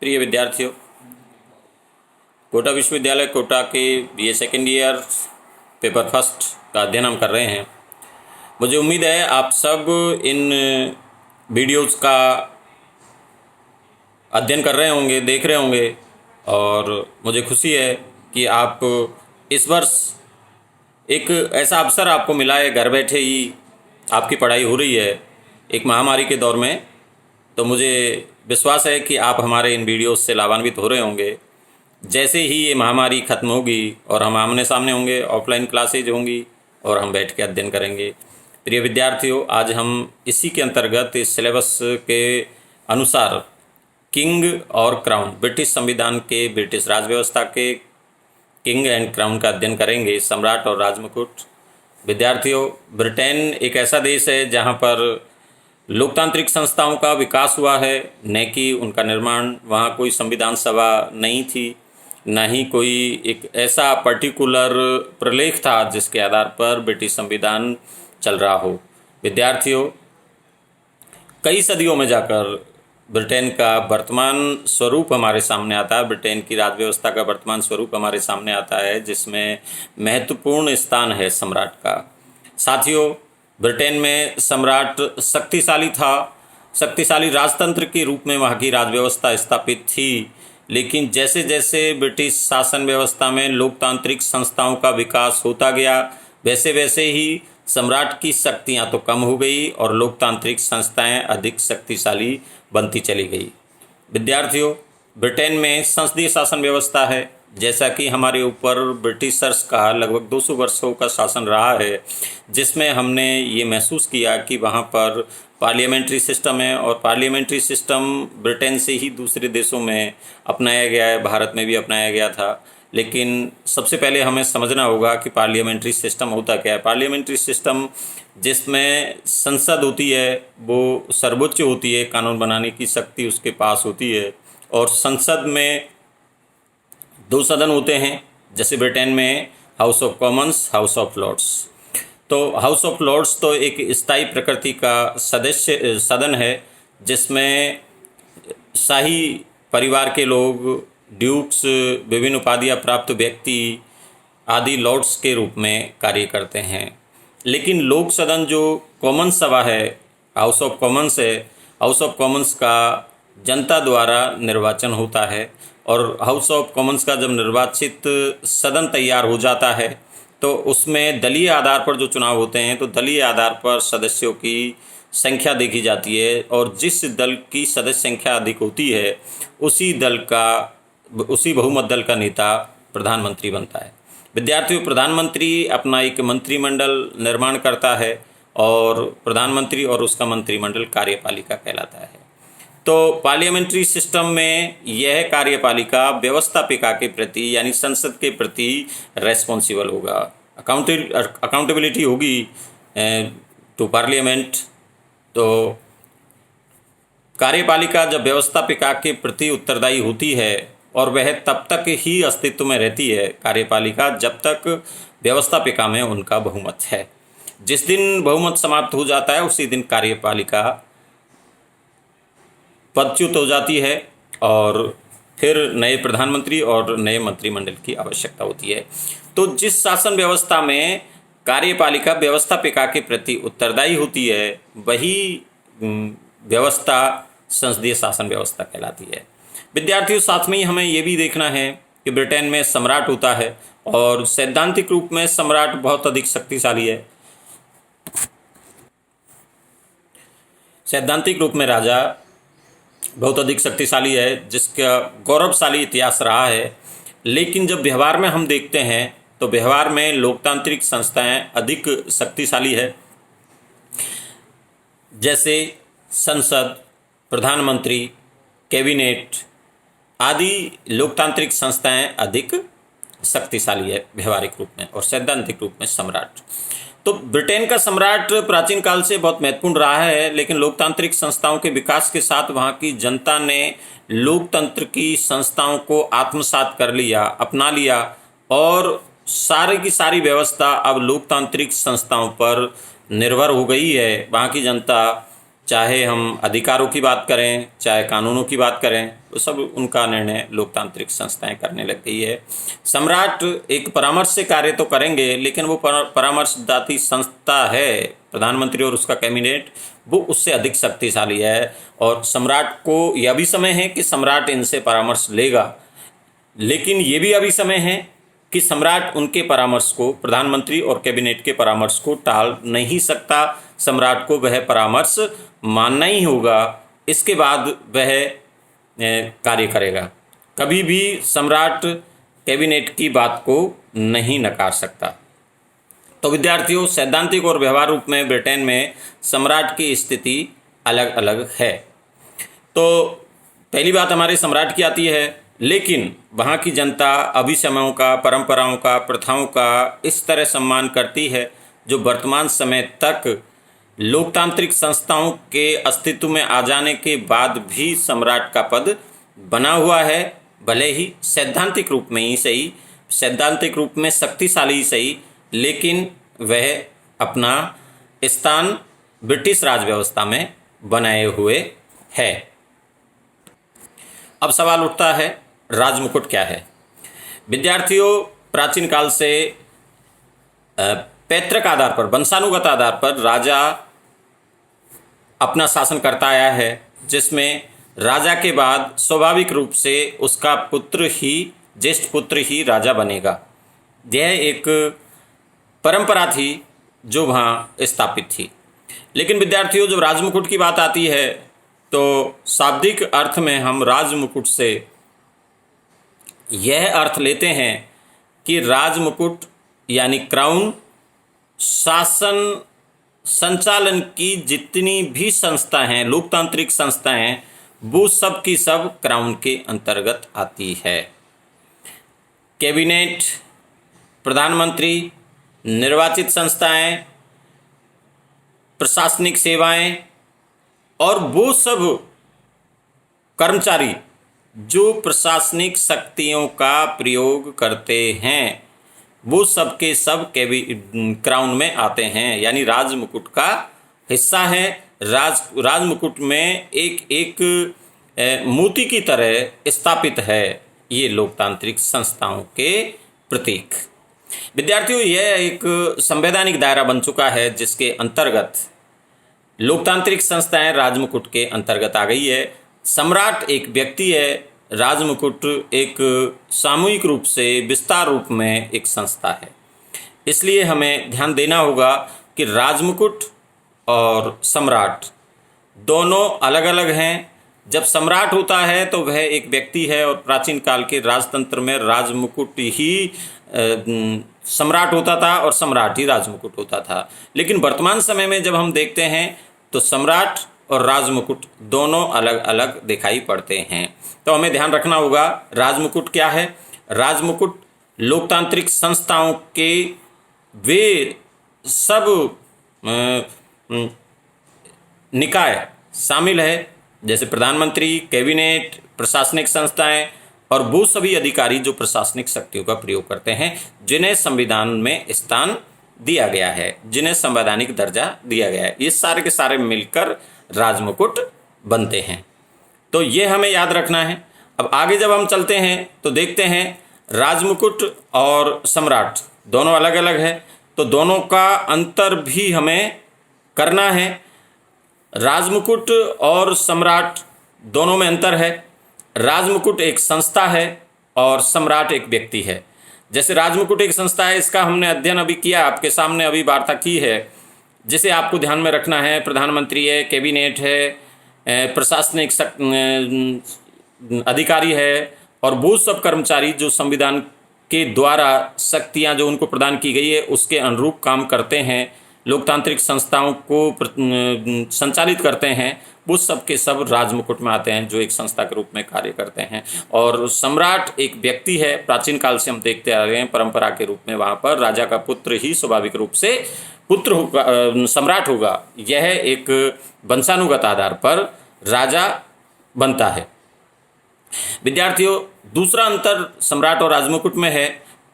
प्रिय विद्यार्थियों, कोटा विश्वविद्यालय कोटा के BA second year paper first का अध्ययन हम कर रहे हैं। मुझे उम्मीद है आप सब इन वीडियोज़ का अध्ययन कर रहे होंगे, देख रहे होंगे, और मुझे खुशी है कि आप इस वर्ष एक ऐसा अवसर आपको मिला है, घर बैठे ही आपकी पढ़ाई हो रही है एक महामारी के दौर में। तो मुझे विश्वास है कि आप हमारे इन वीडियोस से लाभान्वित हो रहे होंगे। जैसे ही ये महामारी ख़त्म होगी और हम आमने सामने होंगे, ऑफलाइन क्लासेज होंगी और हम बैठ के अध्ययन करेंगे। प्रिय विद्यार्थियों, आज हम इसी के अंतर्गत इस सिलेबस के अनुसार किंग और क्राउन, ब्रिटिश संविधान के, ब्रिटिश राज व्यवस्था के किंग एंड क्राउन का अध्ययन करेंगे, सम्राट और राजमुकुट। विद्यार्थियों, ब्रिटेन एक ऐसा देश है जहाँ पर लोकतांत्रिक संस्थाओं का विकास हुआ है, न कि उनका निर्माण। वहाँ कोई संविधान सभा नहीं थी, न ही कोई एक ऐसा पर्टिकुलर प्रलेख था जिसके आधार पर ब्रिटिश संविधान चल रहा हो। विद्यार्थियों, कई सदियों में जाकर ब्रिटेन का वर्तमान स्वरूप हमारे सामने आता है, ब्रिटेन की राज व्यवस्था का वर्तमान स्वरूप हमारे सामने आता है, जिसमें महत्वपूर्ण स्थान है सम्राट का। साथियों, ब्रिटेन में सम्राट शक्तिशाली था, शक्तिशाली राजतंत्र के रूप में वहाँ की राज व्यवस्था स्थापित थी। लेकिन जैसे जैसे ब्रिटिश शासन व्यवस्था में लोकतांत्रिक संस्थाओं का विकास होता गया, वैसे वैसे ही सम्राट की शक्तियाँ तो कम हो गई और लोकतांत्रिक संस्थाएं अधिक शक्तिशाली बनती चली गई। विद्यार्थियों, ब्रिटेन में संसदीय शासन व्यवस्था है। जैसा कि हमारे ऊपर ब्रिटिशर्स का लगभग 200 वर्षों का शासन रहा है, जिसमें हमने ये महसूस किया कि वहाँ पर पार्लियामेंट्री सिस्टम है, और पार्लियामेंट्री सिस्टम ब्रिटेन से ही दूसरे देशों में अपनाया गया है, भारत में भी अपनाया गया था। लेकिन सबसे पहले हमें समझना होगा कि पार्लियामेंट्री सिस्टम होता क्या है। पार्लियामेंट्री सिस्टम जिसमें संसद होती है, वो सर्वोच्च होती है, कानून बनाने की शक्ति उसके पास होती है, और संसद में 2 सदन होते हैं। जैसे ब्रिटेन में House of Commons, House of Lords. तो हाउस ऑफ लॉर्ड्स तो एक स्थायी प्रकृति का सदन है, जिसमें शाही परिवार के लोग, ड्यूक्स, विभिन्न उपाधियाँ प्राप्त व्यक्ति आदि लॉर्ड्स के रूप में कार्य करते हैं। लेकिन लोक सदन जो कॉमन सभा है, हाउस ऑफ कॉमन्स है, हाउस ऑफ कॉमन्स का जनता द्वारा निर्वाचन होता है, और हाउस ऑफ कॉमन्स का जब निर्वाचित सदन तैयार हो जाता है तो उसमें दलीय आधार पर जो चुनाव होते हैं, तो दलीय आधार पर सदस्यों की संख्या देखी जाती है, और जिस दल की सदस्य संख्या अधिक होती है उसी बहुमत दल का नेता प्रधानमंत्री बनता है। विद्यार्थियों, प्रधानमंत्री अपना एक मंत्रिमंडल निर्माण करता है, और प्रधानमंत्री और उसका मंत्रिमंडल कार्यपालिका कहलाता है। तो पार्लियामेंट्री सिस्टम में यह कार्यपालिका व्यवस्थापिका के प्रति, यानी संसद के प्रति रेस्पॉन्सिबल होगा, अकाउंटेबिलिटी होगी टू पार्लियामेंट। तो कार्यपालिका जब व्यवस्थापिका के प्रति उत्तरदायी होती है, और वह तब तक ही अस्तित्व में रहती है कार्यपालिका जब तक व्यवस्थापिका में उनका बहुमत है। जिस दिन बहुमत समाप्त हो जाता है उसी दिन कार्यपालिका पदच्युत हो जाती है, और फिर नए प्रधानमंत्री और नए मंत्रिमंडल की आवश्यकता होती है। तो जिस शासन व्यवस्था में कार्यपालिका व्यवस्थापिका के प्रति उत्तरदायी होती है, वही व्यवस्था संसदीय शासन व्यवस्था कहलाती है। विद्यार्थियों, साथ में ही हमें ये भी देखना है कि ब्रिटेन में सम्राट होता है, और सैद्धांतिक रूप में सम्राट बहुत अधिक शक्तिशाली है। सैद्धांतिक रूप में राजा बहुत अधिक शक्तिशाली है, जिसका गौरवशाली इतिहास रहा है। लेकिन जब व्यवहार में हम देखते हैं तो व्यवहार में लोकतांत्रिक संस्थाएं अधिक शक्तिशाली है। जैसे संसद, प्रधानमंत्री, कैबिनेट आदि लोकतांत्रिक संस्थाएं अधिक शक्तिशाली है व्यवहारिक रूप में, और सैद्धांतिक रूप में सम्राट। तो ब्रिटेन का सम्राट प्राचीन काल से बहुत महत्वपूर्ण रहा है, लेकिन लोकतांत्रिक संस्थाओं के विकास के साथ वहाँ की जनता ने लोकतंत्र की संस्थाओं को आत्मसात कर लिया, अपना लिया, और सारी की सारी व्यवस्था अब लोकतांत्रिक संस्थाओं पर निर्भर हो गई है। वहाँ की जनता चाहे हम अधिकारों की बात करें, चाहे कानूनों की बात करें, वो सब उनका निर्णय लोकतांत्रिक संस्थाएं करने लग गई है। सम्राट एक परामर्श से कार्य तो करेंगे, लेकिन वो परामर्शदाती संस्था है प्रधानमंत्री और उसका कैबिनेट, वो उससे अधिक शक्तिशाली है। और सम्राट को यह भी समय है कि सम्राट इनसे परामर्श लेगा, लेकिन ये भी अभी समय है कि सम्राट उनके परामर्श को, प्रधानमंत्री और कैबिनेट के परामर्श को टाल नहीं सकता। सम्राट को वह परामर्श मानना ही होगा, इसके बाद वह कार्य करेगा। कभी भी सम्राट कैबिनेट की बात को नहीं नकार सकता। तो विद्यार्थियों, सैद्धांतिक और व्यवहार रूप में ब्रिटेन में सम्राट की स्थिति अलग अलग है। तो पहली बात हमारे सम्राट की आती है, लेकिन वहाँ की जनता अभिसमयों का, परंपराओं का, प्रथाओं का इस तरह सम्मान करती है जो वर्तमान समय तक लोकतांत्रिक संस्थाओं के अस्तित्व में आ जाने के बाद भी सम्राट का पद बना हुआ है। भले ही सैद्धांतिक रूप में ही सही, सैद्धांतिक रूप में शक्तिशाली ही सही, लेकिन वह अपना स्थान ब्रिटिश राज व्यवस्था में बनाए हुए है। अब सवाल उठता है, राजमुकुट क्या है? विद्यार्थियों, प्राचीन काल से पैतृक आधार पर, वंशानुगत आधार पर राजा अपना शासन करता आया है, जिसमें राजा के बाद स्वाभाविक रूप से उसका पुत्र ही, ज्येष्ठ पुत्र ही राजा बनेगा। यह एक परंपरा थी जो वहाँ स्थापित थी। लेकिन विद्यार्थियों, जब राजमुकुट की बात आती है तो शाब्दिक अर्थ में हम राजमुकुट से यह अर्थ लेते हैं कि राजमुकुट यानी क्राउन शासन संचालन की जितनी भी संस्था हैं, लोकतांत्रिक संस्थाएं, वो सब की सब क्राउन के अंतर्गत आती है। कैबिनेट, प्रधानमंत्री, निर्वाचित संस्थाएं, प्रशासनिक सेवाएं और वो सब कर्मचारी जो प्रशासनिक शक्तियों का प्रयोग करते हैं, वो सब के सब क्राउन में आते हैं, यानी राजमुकुट का हिस्सा है। राजमुकुट में एक एक मोती की तरह स्थापित है ये लोकतांत्रिक संस्थाओं के प्रतीक। विद्यार्थियों, यह एक संवैधानिक दायरा बन चुका है जिसके अंतर्गत लोकतांत्रिक संस्थाएं राजमुकुट के अंतर्गत आ गई है। सम्राट एक व्यक्ति है, राजमुकुट एक सामूहिक रूप से, विस्तार रूप में एक संस्था है। इसलिए हमें ध्यान देना होगा कि राजमुकुट और सम्राट दोनों अलग अलग हैं। जब सम्राट होता है तो वह एक व्यक्ति है, और प्राचीन काल के राजतंत्र में राजमुकुट ही सम्राट होता था और सम्राट ही राजमुकुट होता था। लेकिन वर्तमान समय में जब हम देखते हैं तो सम्राट और राजमुकुट दोनों अलग अलग दिखाई पड़ते हैं। तो हमें ध्यान रखना होगा, राजमुकुट क्या है? राजमुकुट लोकतांत्रिक संस्थाओं के वे सब निकाय शामिल है, जैसे प्रधानमंत्री, कैबिनेट, प्रशासनिक संस्थाएं और वो सभी अधिकारी जो प्रशासनिक शक्तियों का प्रयोग करते हैं, जिन्हें संविधान में स्थान दिया गया है, जिन्हें संवैधानिक दर्जा दिया गया है। ये सारे के सारे मिलकर राजमुकुट बनते हैं। तो ये हमें याद रखना है। अब आगे जब हम चलते हैं तो देखते हैं राजमुकुट और सम्राट दोनों अलग अलग है, तो दोनों का अंतर भी हमें करना है। राजमुकुट और सम्राट दोनों में अंतर है। राजमुकुट एक संस्था है और सम्राट एक व्यक्ति है। जैसे राजमुकुट एक संस्था है, इसका हमने अध्ययन अभी किया, आपके सामने अभी वार्ता की है। जिसे आपको ध्यान में रखना है, प्रधानमंत्री है, कैबिनेट है, प्रशासनिक अधिकारी है और वो सब कर्मचारी जो संविधान के द्वारा शक्तियां जो उनको प्रदान की गई है उसके अनुरूप काम करते हैं, लोकतांत्रिक संस्थाओं को संचालित करते हैं, वो सब के सब राजमुकुट में आते हैं, जो एक संस्था के रूप में कार्य करते हैं। और सम्राट एक व्यक्ति है, प्राचीन काल से हम देखते आ रहे हैं परंपरा के रूप में, वहाँ पर राजा का पुत्र ही स्वाभाविक रूप से पुत्र होगा, सम्राट होगा। यह एक वंशानुगत आधार पर राजा बनता है। विद्यार्थियों, दूसरा अंतर सम्राट और राजमुकुट में है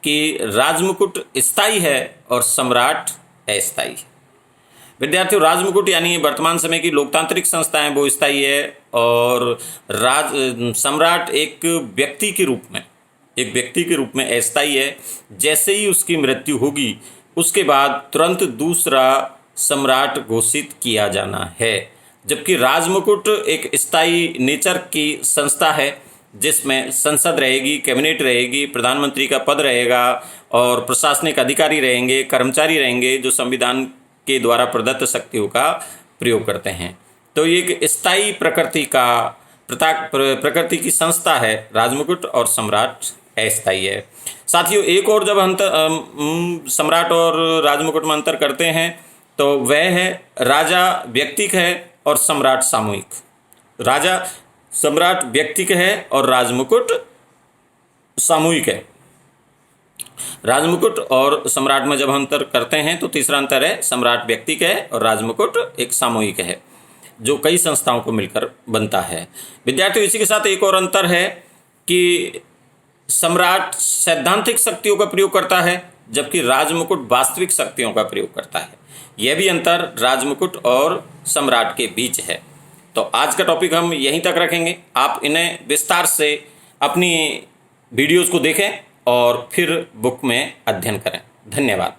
कि राजमुकुट स्थायी है और सम्राट अस्थायी है। विद्यार्थियों, राजमुकुट यानी वर्तमान समय की लोकतांत्रिक संस्थाएं वो स्थायी है, और सम्राट एक व्यक्ति के रूप में अस्थायी है। जैसे ही उसकी मृत्यु होगी उसके बाद तुरंत दूसरा सम्राट घोषित किया जाना है। जबकि राजमुकुट एक स्थायी नेचर की संस्था है जिसमें संसद रहेगी, कैबिनेट रहेगी, प्रधानमंत्री का पद रहेगा और प्रशासनिक अधिकारी रहेंगे, कर्मचारी रहेंगे जो संविधान के द्वारा प्रदत्त शक्तियों का प्रयोग करते हैं। तो ये एक स्थायी प्रकृति की संस्था है राजमुकुट, और सम्राट अस्थायी है। साथियों, एक और जब सम्राट और राजमुकुट में अंतर करते हैं तो वह है राजा व्यक्तिक है और सम्राट सामूहिक। सम्राट व्यक्तिक है और राजमुकुट सामूहिक है। राजमुकुट और सम्राट में जब हम अंतर करते हैं तो तीसरा अंतर है सम्राट व्यक्तिक है और राजमुकुट एक सामूहिक है जो कई संस्थाओं को मिलकर बनता है। विद्यार्थियों, इसी के साथ एक और अंतर है कि सम्राट सैद्धांतिक शक्तियों का प्रयोग करता है जबकि राजमुकुट वास्तविक शक्तियों का प्रयोग करता है। यह भी अंतर राजमुकुट और सम्राट के बीच है। तो आज का टॉपिक हम यहीं तक रखेंगे। आप इन्हें विस्तार से अपनी वीडियोज़ को देखें और फिर बुक में अध्ययन करें। धन्यवाद।